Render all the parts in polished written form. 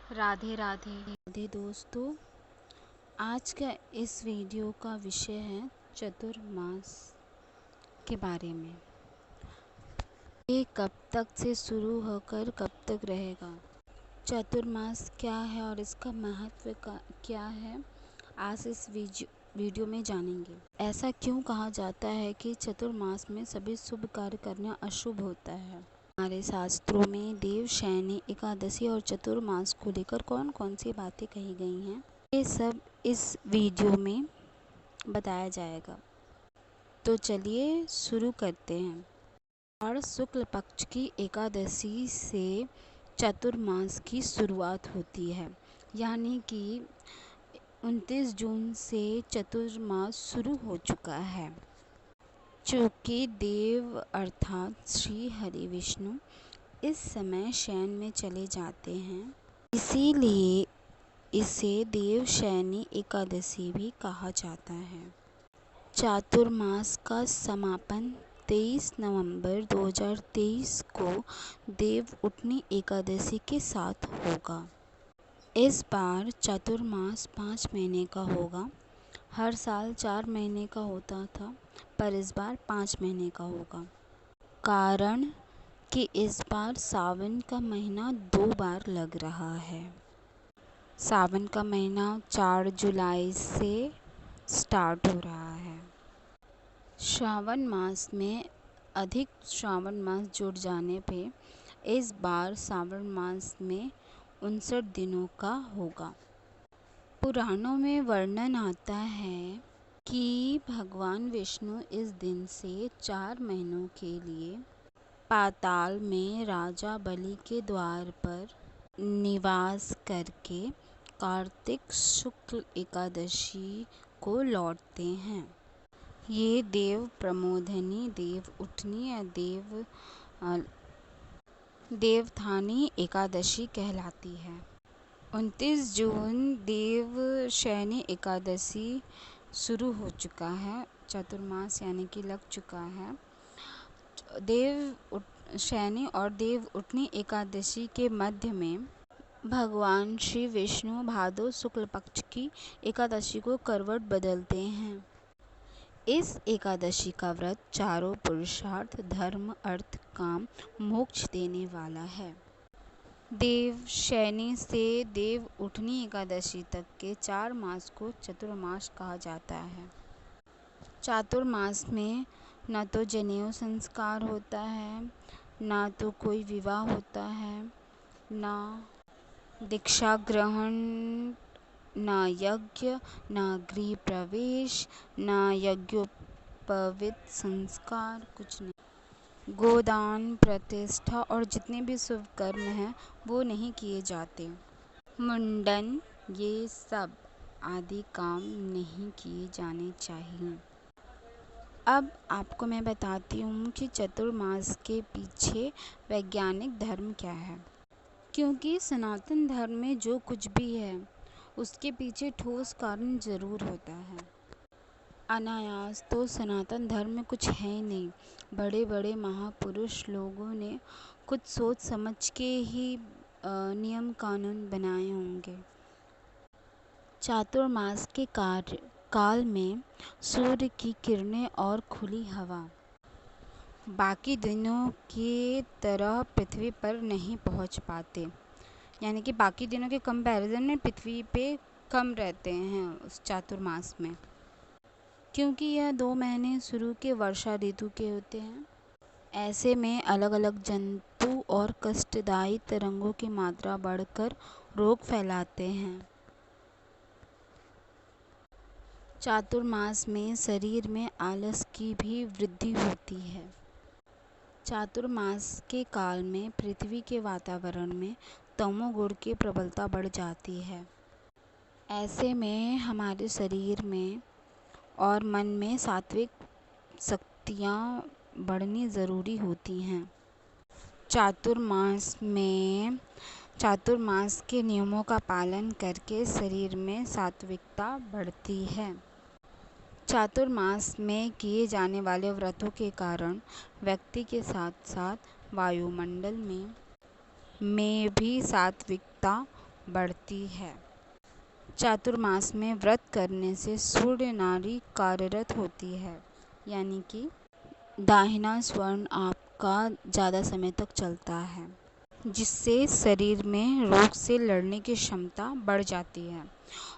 राधे राधे राधे दोस्तों, आज का इस वीडियो का विषय है चतुर्मास के बारे में। ये कब तक से शुरू होकर कब तक रहेगा, चतुर्मास क्या है और इसका महत्व क्या है, आज इस वीडियो में जानेंगे। ऐसा क्यों कहा जाता है कि चतुर्मास में सभी शुभ कार्य करना अशुभ होता है। हमारे शास्त्रों में देवशयनी एकादशी और चतुर्मास को लेकर कौन कौन सी बातें कही गई हैं, ये सब इस वीडियो में बताया जाएगा। तो चलिए शुरू करते हैं। और शुक्ल पक्ष की एकादशी से चतुर्मास की शुरुआत होती है, यानी कि 29 जून से चतुर्मास शुरू हो चुका है। चूँकि देव अर्थात श्री हरि विष्णु इस समय शयन में चले जाते हैं, इसीलिए इसे देवशयनी एकादशी भी कहा जाता है। चातुर्मास का समापन 23 नवंबर 2023 को देव उठनी एकादशी के साथ होगा। इस बार चातुर्मास 5 महीने का होगा। हर साल 4 महीने का होता था, पर इस बार 5 महीने का होगा। कारण कि इस बार सावन का महीना 2 बार लग रहा है। सावन का महीना 4 जुलाई से स्टार्ट हो रहा है। श्रावण मास में अधिक श्रावण मास जुड़ जाने पे इस बार श्रावण मास में 59 दिनों का होगा। पुराणों में वर्णन आता है कि भगवान विष्णु इस दिन से 4 महीनों के लिए पाताल में राजा बलि के द्वार पर निवास करके कार्तिक शुक्ल एकादशी को लौटते हैं। ये देव प्रमोदनी, देव उठनी या देवथानी एकादशी कहलाती है। 29 जून देव शयनी एकादशी शुरू हो चुका है। चतुर्मास यानी कि लग चुका है। देव शयनी और देव उठनी एकादशी के मध्य में भगवान श्री विष्णु भादो शुक्ल पक्ष की एकादशी को करवट बदलते हैं। इस एकादशी का व्रत चारों पुरुषार्थ, धर्म, अर्थ, काम, मोक्ष देने वाला है। देव शयनी से देव उठनी एकादशी तक के 4 मास को चतुर्मास कहा जाता है। चातुर्मास में न तो जनेऊ संस्कार होता है, न तो कोई विवाह होता है, न दीक्षा ग्रहण, न यज्ञ, न गृह प्रवेश, न यज्ञोपवीत संस्कार, कुछ नहीं। गोदान, प्रतिष्ठा और जितने भी शुभ कर्म हैं वो नहीं किए जाते। मुंडन, ये सब आदि काम नहीं किए जाने चाहिए। अब आपको मैं बताती हूँ कि चतुर्मास के पीछे वैज्ञानिक धर्म क्या है। क्योंकि सनातन धर्म में जो कुछ भी है उसके पीछे ठोस कारण ज़रूर होता है। अनायास तो सनातन धर्म में कुछ है ही नहीं। बड़े बड़े महापुरुष लोगों ने कुछ सोच समझ के ही नियम कानून बनाए होंगे। चातुर्मास के काल में सूर्य की किरणें और खुली हवा बाकी दिनों की तरह पृथ्वी पर नहीं पहुंच पाते, यानी कि बाकी दिनों के कंपैरिजन में पृथ्वी पे कम रहते हैं उस चातुर्मास में। क्योंकि यह 2 महीने शुरू के वर्षा ऋतु के होते हैं, ऐसे में अलग अलग जंतु और कष्टदायी तरंगों की मात्रा बढ़कर रोग फैलाते हैं। चातुर्मास में शरीर में आलस की भी वृद्धि होती है। चातुर्मास के काल में पृथ्वी के वातावरण में तमोगुण की प्रबलता बढ़ जाती है। ऐसे में हमारे शरीर में और मन में सात्विक शक्तियाँ बढ़नी ज़रूरी होती हैं। चातुर्मास के नियमों का पालन करके शरीर में सात्विकता बढ़ती है। चातुर्मास में किए जाने वाले व्रतों के कारण व्यक्ति के साथ साथ वायुमंडल में भी सात्विकता बढ़ती है। चातुर्मास में व्रत करने से सूर्य नाड़ी कार्यरत होती है, यानी कि दाहिना स्वर्ण आपका ज़्यादा समय तक चलता है, जिससे शरीर में रोग से लड़ने की क्षमता बढ़ जाती है।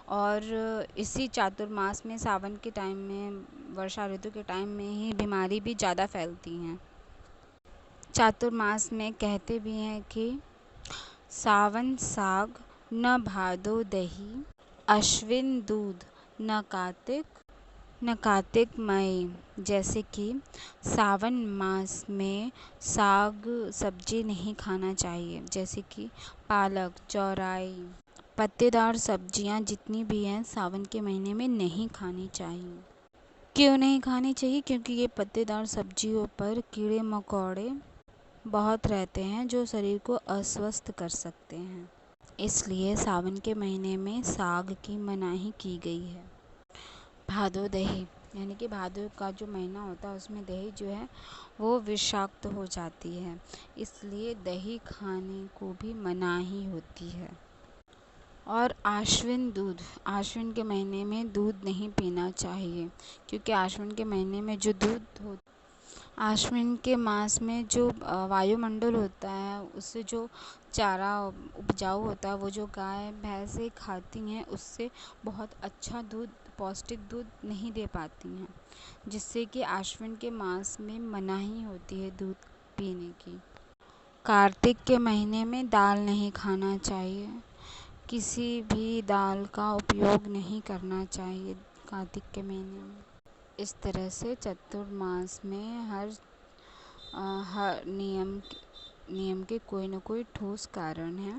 और इसी चातुर्मास में सावन के टाइम में, वर्षा ऋतु के टाइम में ही बीमारी भी ज़्यादा फैलती हैं। चातुर्मास में कहते भी हैं कि सावन साग न भादो दही, अश्विन दूध न कार्तिक मई। जैसे कि सावन मास में साग सब्जी नहीं खाना चाहिए, जैसे कि पालक, चौराई, पत्तेदार सब्जियां जितनी भी हैं सावन के महीने में नहीं खानी चाहिए। क्यों नहीं खानी चाहिए? क्योंकि ये पत्तेदार सब्जियों पर कीड़े मकोड़े बहुत रहते हैं जो शरीर को अस्वस्थ कर सकते हैं। इसलिए सावन के महीने में साग की मनाही की गई है। भादो दही, यानी कि भादो का जो महीना होता है उसमें दही जो है वो विषाक्त हो जाती है, इसलिए दही खाने को भी मनाही होती है। और आश्विन दूध, आश्विन के महीने में दूध नहीं पीना चाहिए, क्योंकि आश्विन के महीने में जो आश्विन के मास में जो वायुमंडल होता है उससे जो चारा उपजाऊ होता है वो जो गाय भैंसें खाती हैं उससे बहुत अच्छा दूध, पौष्टिक दूध नहीं दे पाती हैं, जिससे कि आश्विन के मास में मनाही होती है दूध पीने की। कार्तिक के महीने में दाल नहीं खाना चाहिए, किसी भी दाल का उपयोग नहीं करना चाहिए कार्तिक के महीने में। इस तरह से चतुर्मास में हर नियम के कोई न कोई ठोस कारण है